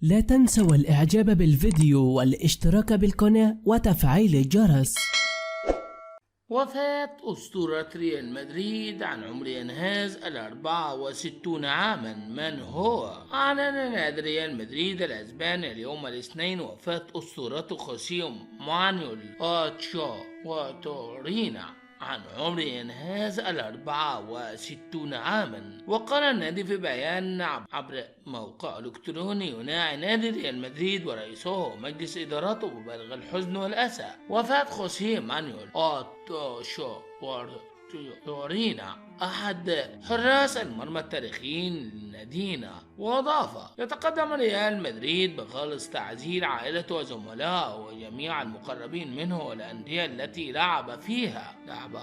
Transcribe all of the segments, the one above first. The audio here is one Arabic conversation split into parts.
لا تنسوا الإعجاب بالفيديو والاشتراك بالقناة وتفعيل الجرس. وفاة أسطورة ريال مدريد عن عمر ينهز 64 عاما. من هو؟ أعلن نادي ريال مدريد الأسباني اليوم الاثنين وفاة أسطورته خوسيه مانويل وتورينا عن عمر ينهز 64 عاما. وقال النادي في بيان عبر موقع إلكتروني يناعي نادي ريال مدريد ورئيسه ومجلس إدارته ببالغ الحزن والأسى وفاة خوسيه مانويل تورينا أحد حراس المرمى التاريخيين لنادينا. وأضاف: يتقدم ريال مدريد بخالص تعزير عائلته وزملائه وجميع المقربين منه والأندية التي لعب فيها. لعب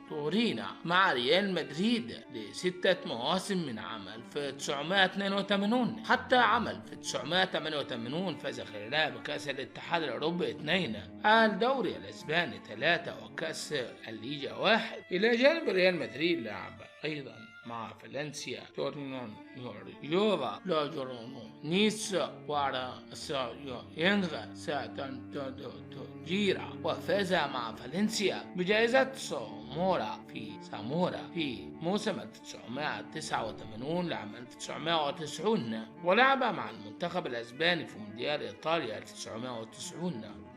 تورينا مع ريال مدريد ل6 مواسم من عام 1982 حتى عام 1988. فاز خلالها بكأس الاتحاد الأوروبي 2، الدوري الإسباني 3، وكأس الليجا 1. إلى جانب ريال مدريد لعب أيضا مع فالنسيا، تورينون، يوفا، لاجورونو، نيس، وارا ينغا، جيرا. وفاز مع فالنسيا بجائزة سامورا في موسم 1989 لعام 1990. ولعب مع المنتخب الأسباني في مونديال إيطاليا 1990.